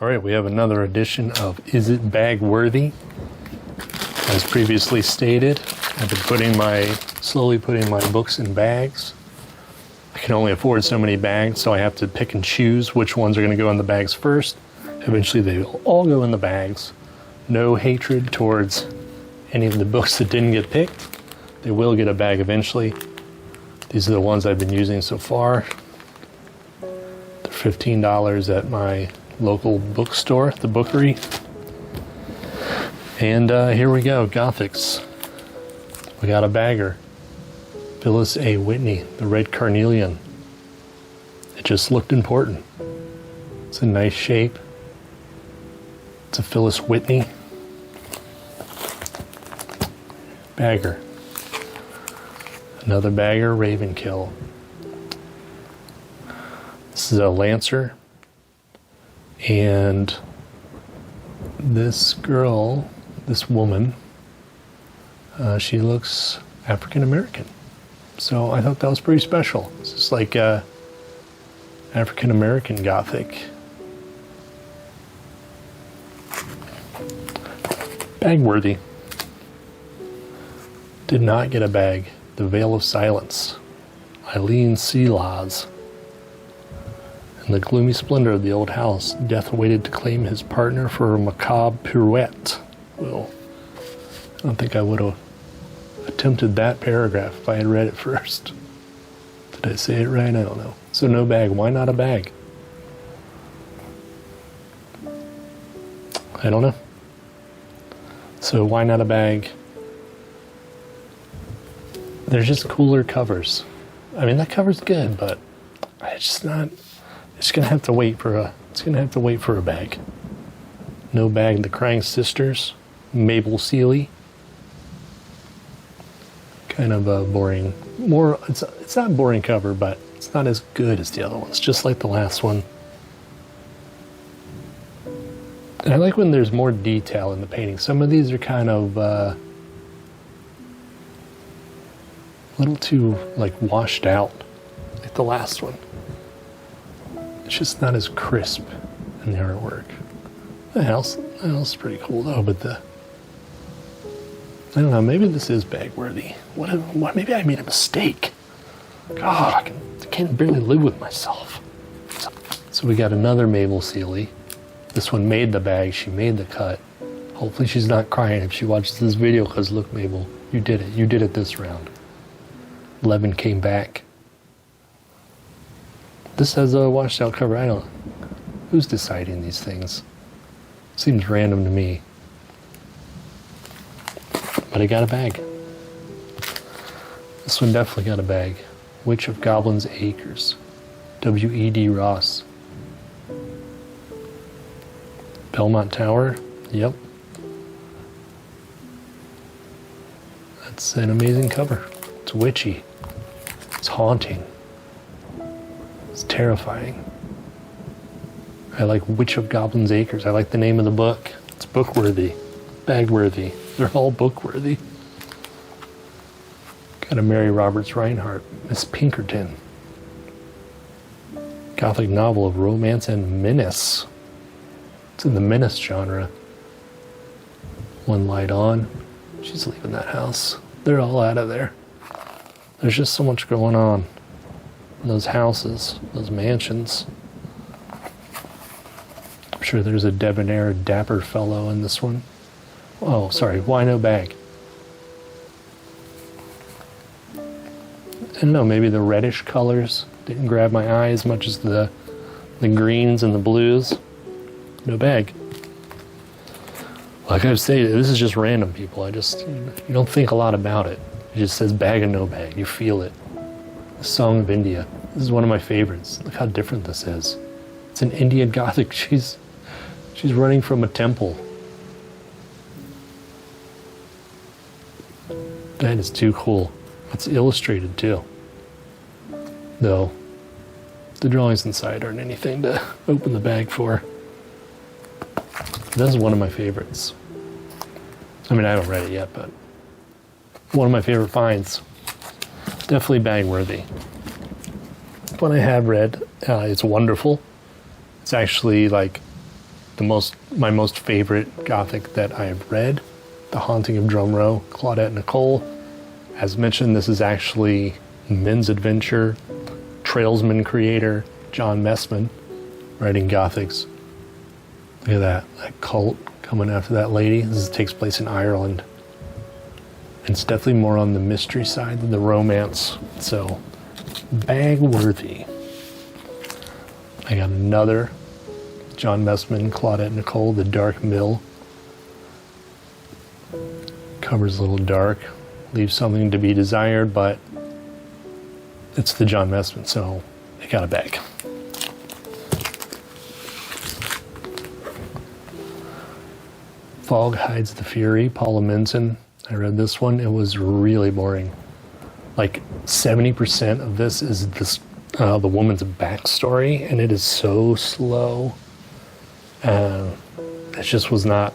All right, we have another edition of Is It Bag Worthy? As previously stated, I've been slowly putting my books in bags. I can only afford so many bags, so I have to pick and choose which ones are going to go in the bags first. Eventually they will all go in the bags. No hatred towards any of the books that didn't get picked. They will get a bag eventually. These are the ones I've been using so far. They're $15 at my local bookstore, the Bookery. And here we go, Gothics. We got a bagger. Phyllis A. Whitney, The Red Carnelian. It just looked important. It's a nice shape. It's a Phyllis Whitney. Bagger. Another bagger, Ravenkill. This is a Lancer. And this girl, this woman, she looks African American. So I thought that was pretty special. It's just like African American Gothic. Bag worthy. Did not get a bag. The Veil of Silence. Eileen Seelaws. In the gloomy splendor of the old house, Death waited to claim his partner for a macabre pirouette. Well, I don't think I would have attempted that paragraph if I had read it first. Did I say it right? I don't know. So no bag. Why not a bag? I don't know. So why not a bag? They're just cooler covers. I mean, that cover's good, but it's just not. It's gonna have to wait for a bag. No bag. The Crying Sisters, Mabel Seeley. Kind of a boring. It's not a boring cover, but it's not as good as the other ones. Just like the last one. And I like when there's more detail in the painting. Some of these are kind of a little too like washed out, like the last one. It's just not as crisp in the artwork. The house is pretty cool though, but I don't know, maybe this is bag worthy. What, maybe I made a mistake. God, I can't barely live with myself. So we got another Mabel Seeley. This one made the bag, she made the cut. Hopefully she's not crying if she watches this video, because look, Mabel, you did it this round. 11 came back. This has a washed out cover. Who's deciding these things? Seems random to me. But I got a bag. This one definitely got a bag. Witch of Goblin's Acres. W.E.D. Ross. Belmont Tower. Yep. That's an amazing cover. It's witchy. It's haunting. It's terrifying. I like Witch of Goblin's Acres. I like the name of the book. It's book-worthy. Bag-worthy. They're all book-worthy. Got a Mary Roberts Reinhardt. Miss Pinkerton. Gothic novel of romance and menace. It's in the menace genre. One light on. She's leaving that house. They're all out of there. There's just so much going on. Those houses, those mansions. I'm sure there's a debonair, dapper fellow in this one. Oh, sorry, why no bag? I don't know, maybe the reddish colors didn't grab my eye as much as the greens and the blues. No bag. Like I say, this is just random, people. You don't think a lot about it. It just says bag and no bag. You feel it. The Song of India. This is one of my favorites. Look how different this is. It's an Indian Gothic. She's running from a temple. That is too cool. It's illustrated too. Though, the drawings inside aren't anything to open the bag for. This is one of my favorites. I mean, I haven't read it yet, but one of my favorite finds. Definitely bag worthy. One I have read, it's wonderful. It's actually like my most favorite Gothic that I have read. The Haunting of Drum Row, Claudette Nicole. As mentioned, this is actually men's adventure, trailsman creator, John Messman, writing Gothics. Look at that cult coming after that lady. This takes place in Ireland. It's definitely more on the mystery side than the romance. So, bag worthy. I got another John Messman, Claudette Nicole, The Dark Mill. Cover's a little dark, leaves something to be desired, but it's the John Messman, so it got a bag. Fog Hides the Fury, Paula Minton. I read this one. It was really boring. Like 70% of this is the woman's backstory, and it is so slow. It just was not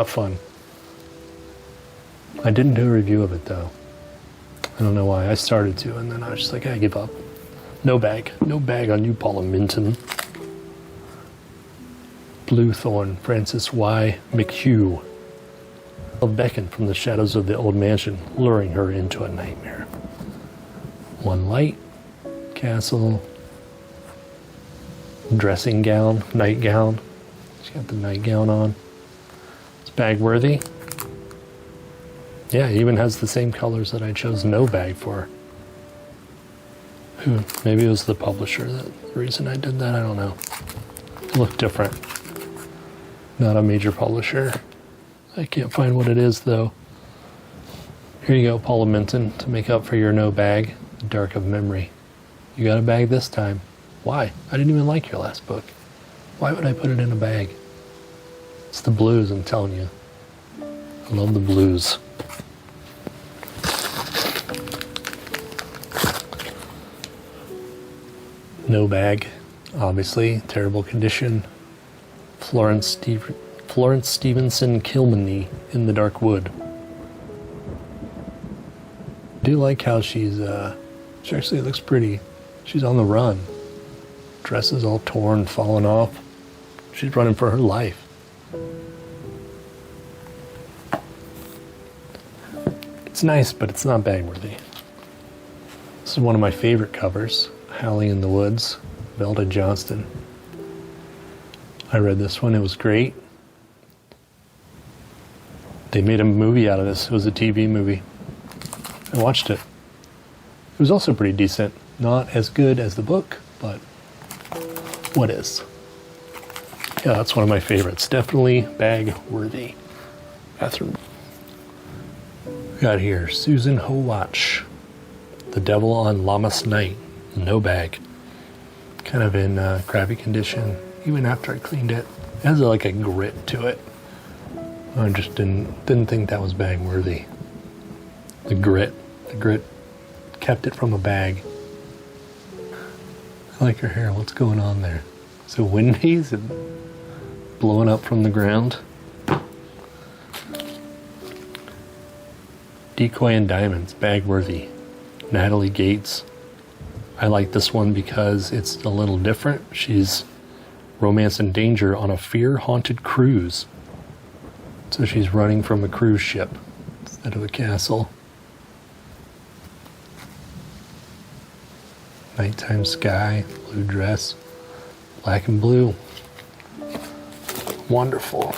fun. I didn't do a review of it though. I don't know why. I started to, and then I was just like, I give up. No bag on you, Paula Minton. Bluethorn, Francis Y. McHugh. Beckon from the shadows of the old mansion, luring her into a nightmare. One light, castle, dressing gown, nightgown. She's got the nightgown on. It's bag worthy. Yeah, it even has the same colors that I chose no bag for. Maybe it was the publisher, the reason I did that, I don't know. It looked different. Not a major publisher. I can't find what it is though. Here you go, Paula Minton, to make up for your no bag, Dark of Memory. You got a bag this time. Why? I didn't even like your last book. Why would I put it in a bag? It's the blues, I'm telling you. I love the blues. No bag, obviously, terrible condition. Florence Stevenson Kilmeny, In the Dark Wood. I do like how she actually looks pretty. She's on the run. Dress is all torn, falling off. She's running for her life. It's nice, but it's not bag worthy. This is one of my favorite covers. Howling in the Woods, Velda Johnston. I read this one, it was great. They made a movie out of this. It was a TV movie. I watched it. It was also pretty decent. Not as good as the book, but what is? Yeah, that's one of my favorites. Definitely bag worthy. Bathroom. We got here Susan Howatch, The Devil on Lammas Night. No bag. Kind of in crappy condition. Even after I cleaned it, it has like a grit to it. I just didn't think that was bag worthy. The grit kept it from a bag. I like her hair. What's going on there? Is it windy? Is it blowing up from the ground? Decoy and Diamonds, bag worthy. Natalie Gates. I like this one because it's a little different. She's romance and danger on a fear-haunted cruise. So she's running from a cruise ship instead of a castle. Nighttime sky, blue dress, black and blue. Wonderful.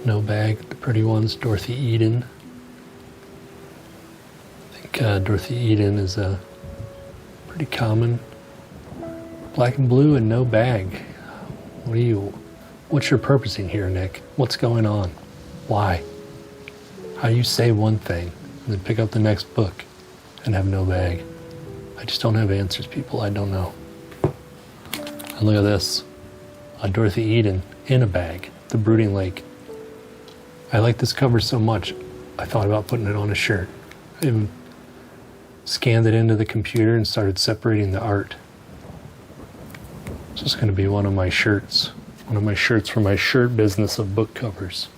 No bag, the pretty ones, Dorothy Eden. Dorothy Eden is pretty common. Black and blue and no bag. What's your purposing here, Nick? What's going on? Why? How you say one thing and then pick up the next book and have no bag? I just don't have answers, people. I don't know. And look at this. A Dorothy Eden in a bag. The Brooding Lake. I like this cover so much, I thought about putting it on a shirt. I even scanned it into the computer and started separating the art. It's just going to be one of my shirts. One of my shirts for my shirt business of book covers.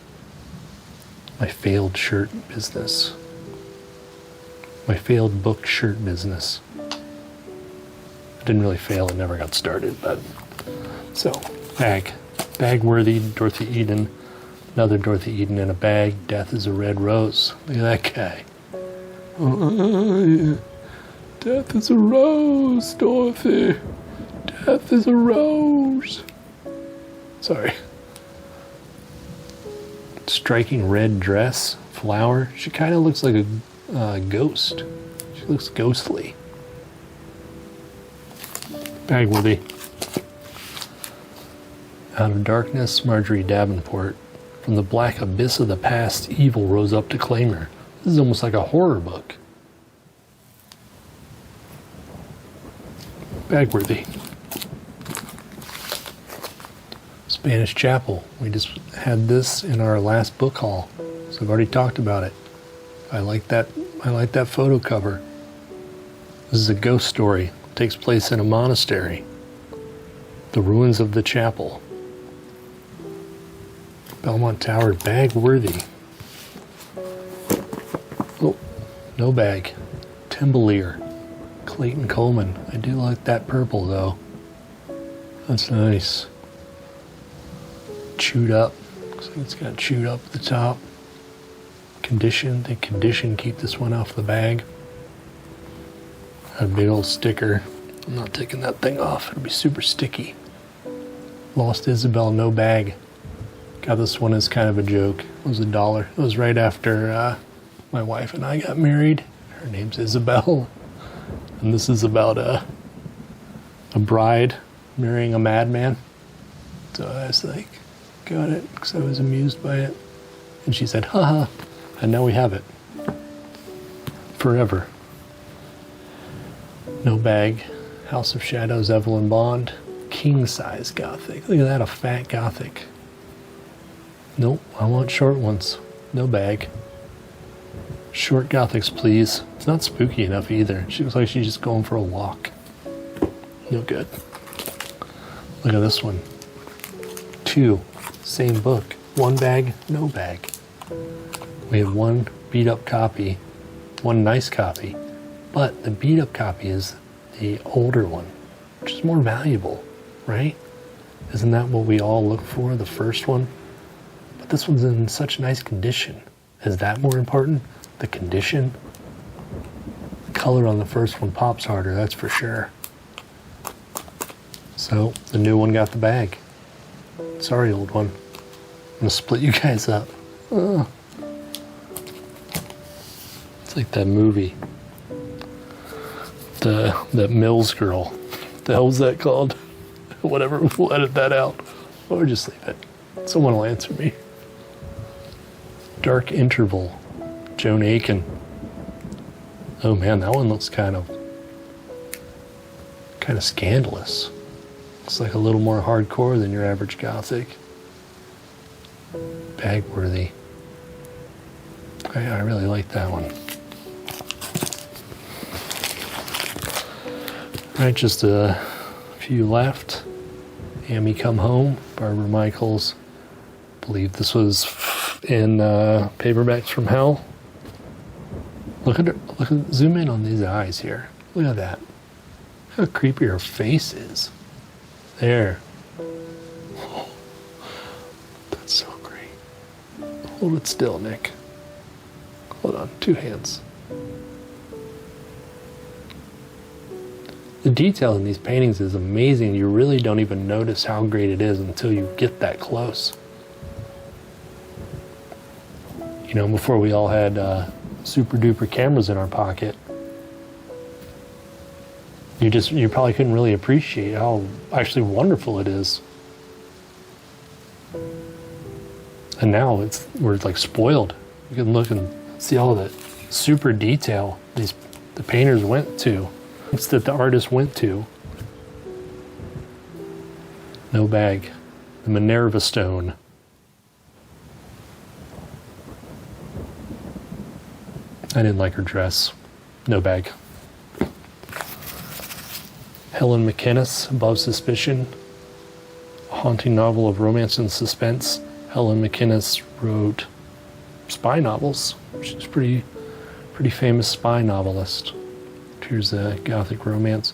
My failed shirt business. My failed book shirt business. It didn't really fail, it never got started, but... So, bag. Bag-worthy Dorothy Eden. Another Dorothy Eden in a bag. Death is a red rose. Look at that guy. Death is a rose, Dorothy. Death is a rose. Sorry. Striking red dress, flower. She kind of looks like a ghost. She looks ghostly. Bagworthy. Out of darkness, Marjorie Davenport. From the black abyss of the past, evil rose up to claim her. This is almost like a horror book. Bagworthy. Spanish Chapel. We just had this in our last book haul, so I've already talked about it. I like that photo cover. This is a ghost story. It takes place in a monastery. The ruins of the chapel. Belmont Tower, Bagworthy. Oh, no bag. Timbalier. Clayton Coleman. I do like that purple though. That's nice. Chewed up. Looks like it's got chewed up at the top. Condition. They condition keep this one off the bag. A big old sticker. I'm not taking that thing off. It'll be super sticky. Lost Isabel, no bag. Got this one as kind of a joke. It was $1. It was right after my wife and I got married. Her name's Isabel. And this is about a bride marrying a madman. So I was like, got it, because I was amused by it. And she said, haha. And now we have it. Forever. No bag. House of Shadows, Evelyn Bond. King size Gothic. Look at that, a fat Gothic. Nope, I want short ones. No bag. Short Gothics, please. It's not spooky enough either. She looks like she's just going for a walk. No good. Look at this one. 2, same book. 1 bag, no bag. We have 1 beat up copy, 1 nice copy, but the beat up copy is the older one, which is more valuable, right? Isn't that what we all look for, the first one? But this one's in such nice condition. Is that more important? The condition? The color on the first one pops harder, that's for sure. So, the new one got the bag. Sorry, old one. I'm gonna split you guys up. Ugh. It's like that movie. That Mills girl. What the hell was that called? Whatever, we'll edit that out. Or just leave it. Someone will answer me. Dark Interval. Joan Aiken. Oh man, that one looks kind of scandalous. Looks like a little more hardcore than your average Gothic. Bagworthy. I really like that one. Alright, just a few left. Amy Come Home, Barbara Michaels. I believe this was in Paperbacks from Hell. Look at her, zoom in on these eyes here. Look at that. Look how creepy her face is. There. Oh, that's so great. Hold it still, Nick. Hold on, 2 hands. The detail in these paintings is amazing. You really don't even notice how great it is until you get that close. You know, before we all had super duper cameras in our pocket, you probably couldn't really appreciate how actually wonderful it is. And now we're like spoiled. You can look and see all the super detail the painters went to, that the artist went to No bag. The Minerva Stone. I didn't like her dress. No bag. Helen McInnes, Above Suspicion. A haunting novel of romance and suspense. Helen McInnes wrote spy novels. She's a pretty famous spy novelist. Here's a Gothic romance.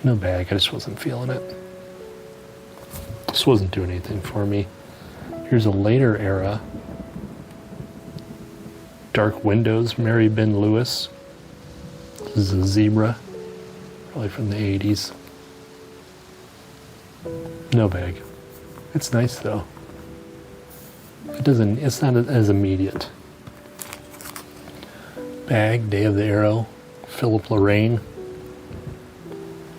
No bag, I just wasn't feeling it. This wasn't doing anything for me. Here's a later era. Dark Windows, Mary Ben Lewis. This is a zebra, probably from the 80s. No bag. It's nice though. It's not as immediate. Bag, Day of the Arrow, Philip Lorraine.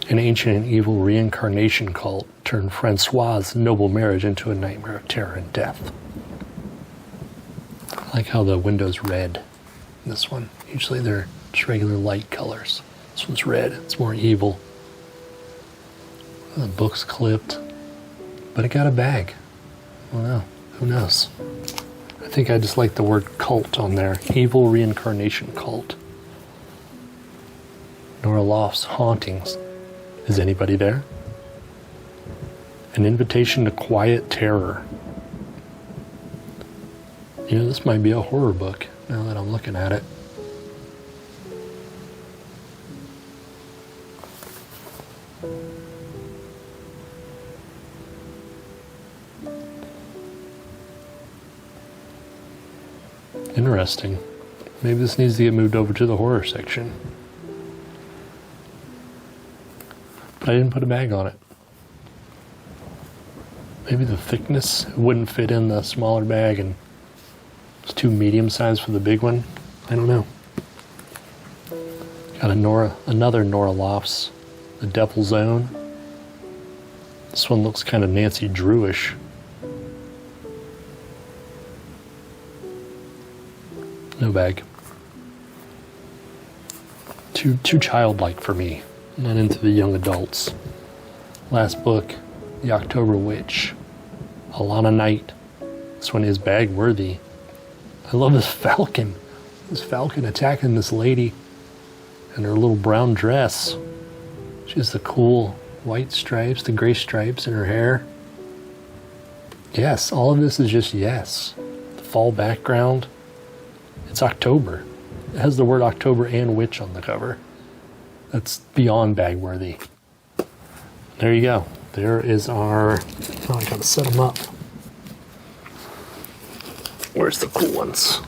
An ancient and evil reincarnation cult turned Francois's noble marriage into a nightmare of terror and death. I like how the window's red in this one. Usually they're just regular light colors. This one's red, it's more evil. The book's clipped, but it got a bag. I don't know, who knows? I think I just like the word cult on there. Evil reincarnation cult. Nora Loft's Hauntings. Is anybody there? An invitation to quiet terror. You know, this might be a horror book now that I'm looking at it. Interesting. Maybe this needs to get moved over to the horror section. But I didn't put a bag on it. Maybe the thickness wouldn't fit in the smaller bag and it's too medium sized for the big one. I don't know. Got another Nora Loft's, The Devil's Own. This one looks kind of Nancy Drewish. No bag. Too childlike for me. Not into the young adults. Last book, The October Witch. Alana Knight. This one is bag worthy. I love this falcon. This falcon attacking this lady in her little brown dress. She has the cool white stripes, the gray stripes in her hair. Yes, all of this is just yes. The fall background. It's October. It has the word October and witch on the cover. That's beyond bag worthy. There you go. There is our... Oh, I gotta set them up. Where's the cool ones?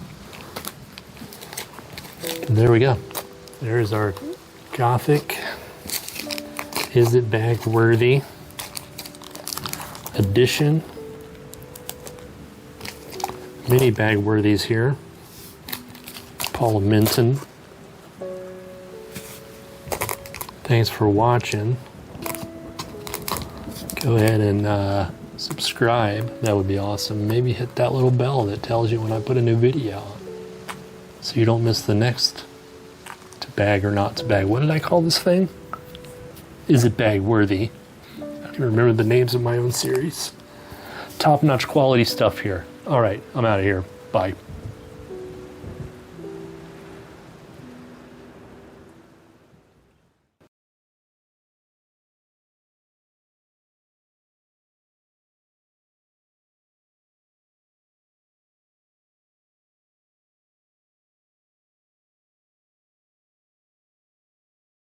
And there we go. There's our Gothic. Is it bag worthy? Edition. Many bag worthies here. Paula Minton. Thanks for watching. Go ahead and subscribe. That would be awesome. Maybe hit that little bell that tells you when I put a new video on, so you don't miss the next to bag or not to bag. What did I call this thing? Is it bag worthy? I can remember the names of my own series. Top-notch quality stuff here. All right, I'm out of here. Bye.